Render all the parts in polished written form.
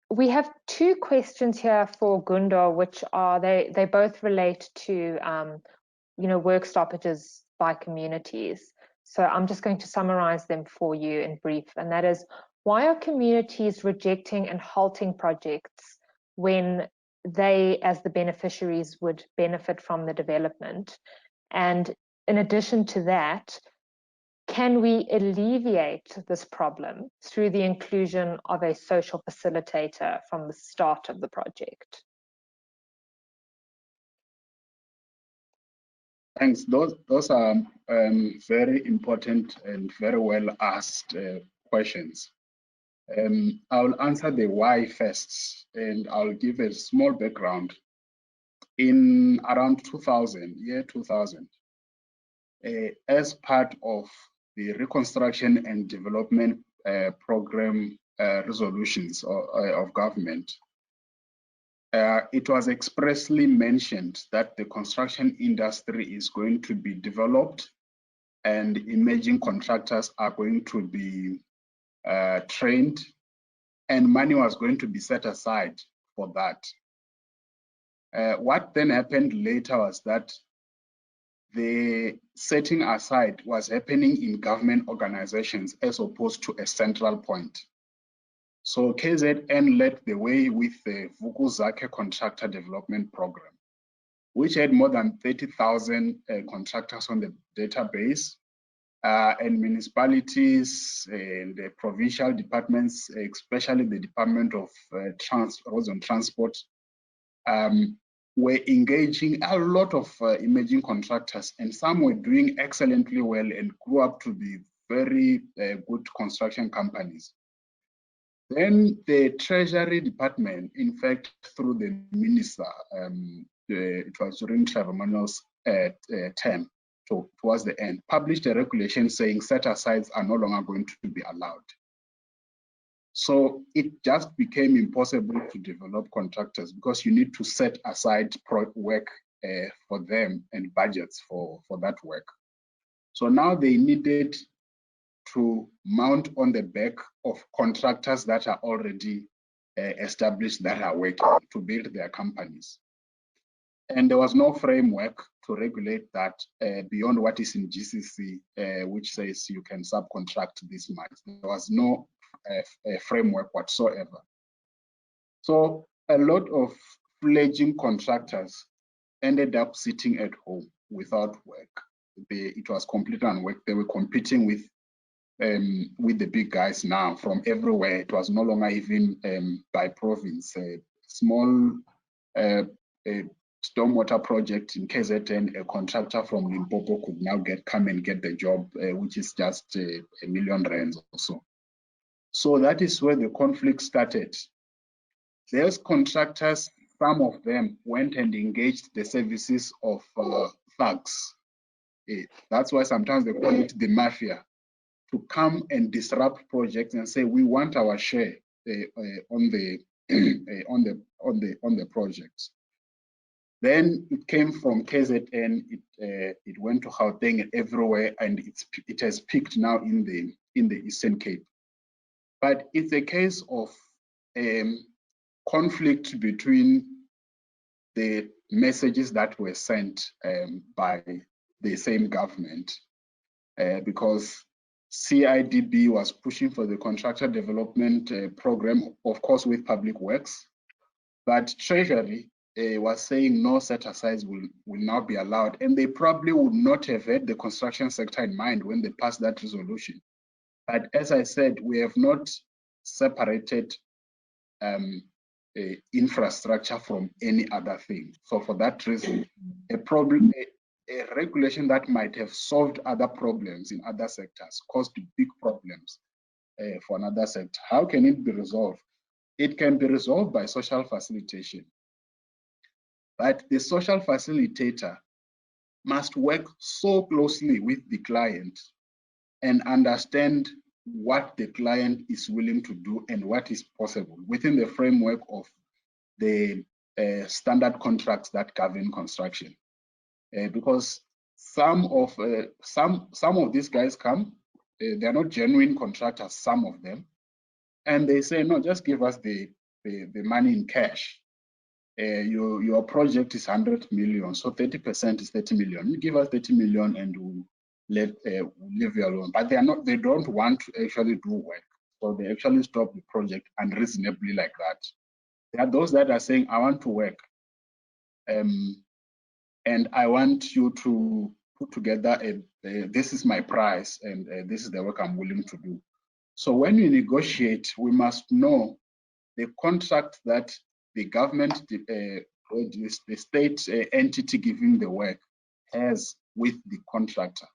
We have two questions here for Gunda, which are, they both relate to work stoppages by communities. So I'm just going to summarize them for you in brief, and that is, why are communities rejecting and halting projects when they, as the beneficiaries, would benefit from the development? And in addition to that, can we alleviate this problem through the inclusion of a social facilitator from the start of the project? Thanks. Those are very important and very well asked questions. I'll answer the why first, and I'll give a small background. In around 2000, as part of the Reconstruction and Development Program resolutions of government, it was expressly mentioned that the construction industry is going to be developed and emerging contractors are going to be trained, and money was going to be set aside for that. What then happened later was that the setting aside was happening in government organizations as opposed to a central point. So KZN led the way with the Vukuzake Contractor Development Program, which had more than 30,000 contractors on the database, and municipalities and the provincial departments, especially the Department of Roads and Transport, were engaging a lot of emerging contractors, and some were doing excellently well and grew up to be very good construction companies. Then the Treasury Department, in fact, through the minister, it was during Trevor Manuel's term, towards the end, published a regulation saying set-asides are no longer going to be allowed. So it just became impossible to develop contractors because you need to set aside work for them and budgets for that work. So now they needed to mount on the back of contractors that are already established, that are working to build their companies. And there was no framework to regulate that beyond what is in GCC, which says you can subcontract this much. There was no framework whatsoever. So a lot of fledgling contractors ended up sitting at home without work. It was completely unworked. They were competing with the big guys now from everywhere. It was no longer even by province. A small stormwater project in KZN, a contractor from Limpopo could now come and get the job, which is just R1 million or so. So that is where the conflict started. Those contractors, some of them went and engaged the services of thugs. That's why sometimes they call it the mafia, to come and disrupt projects and say we want our share on the projects. Then it came from KZN, it went to Gauteng everywhere, and it has peaked now in the Eastern Cape. But it's a case of conflict between the messages that were sent by the same government, because CIDB was pushing for the contractor development program, of course, with public works, but Treasury was saying no set-asides will now be allowed, and they probably would not have had the construction sector in mind when they passed that resolution. But as I said, we have not separated infrastructure from any other thing. So for that reason, a regulation that might have solved other problems in other sectors caused big problems for another sector. How can it be resolved? It can be resolved by social facilitation. But the social facilitator must work so closely with the client and understand what the client is willing to do and what is possible within the framework of the standard contracts that govern construction. Because some of these guys come, they're not genuine contractors, some of them, and they say, no, just give us the money in cash. Your project is 100 million, so 30% is 30 million. You give us 30 million and we'll leave you alone. But they don't want to actually do work. So they actually stop the project unreasonably like that. There are those that are saying, I want to work. And I want you to put together this is my price and this is the work I'm willing to do. So when we negotiate, we must know the contract that the government, the state entity giving the work has with the contractor.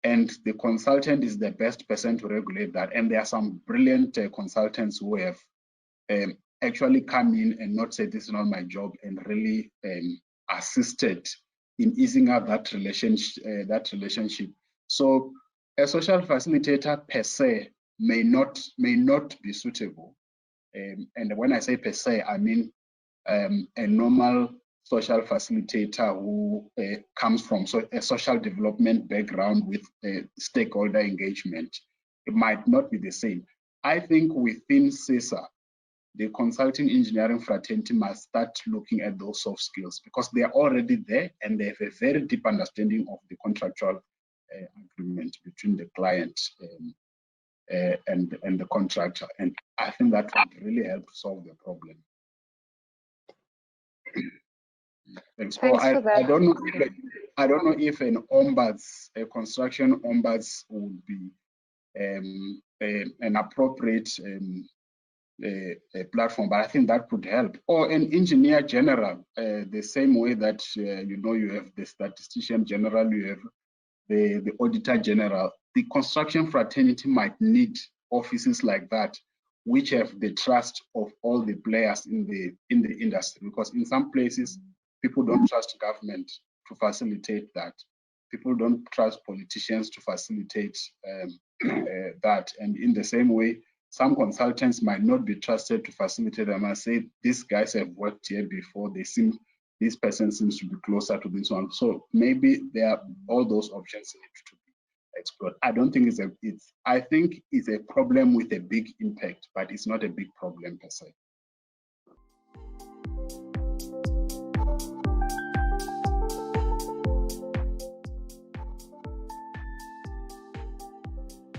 And the consultant is the best person to regulate that. And there are some brilliant consultants who have actually come in and not say, this is not my job, and really assisted in easing up that relationship. So a social facilitator per se may not be suitable. And when I say per se, I mean a normal social facilitator who comes from a social development background with stakeholder engagement. It might not be the same. I think within CISA, the consulting engineering fraternity must start looking at those soft skills because they are already there and they have a very deep understanding of the contractual agreement between the client and the contractor. And I think that would really help solve the problem. Thanks for that. I don't know if an ombuds, a construction ombuds, would be an appropriate a platform, but I think that could help. Or an engineer general, the same way that you have the statistician general, you have the auditor general. The construction fraternity might need offices like that, which have the trust of all the players in the industry. Because in some places, people don't trust government to facilitate that. People don't trust politicians to facilitate that. And in the same way, some consultants might not be trusted to facilitate them and say, these guys have worked here before, this person seems to be closer to this one. So maybe all those options need to be explored. I don't think I think it's a problem with a big impact, but it's not a big problem per se.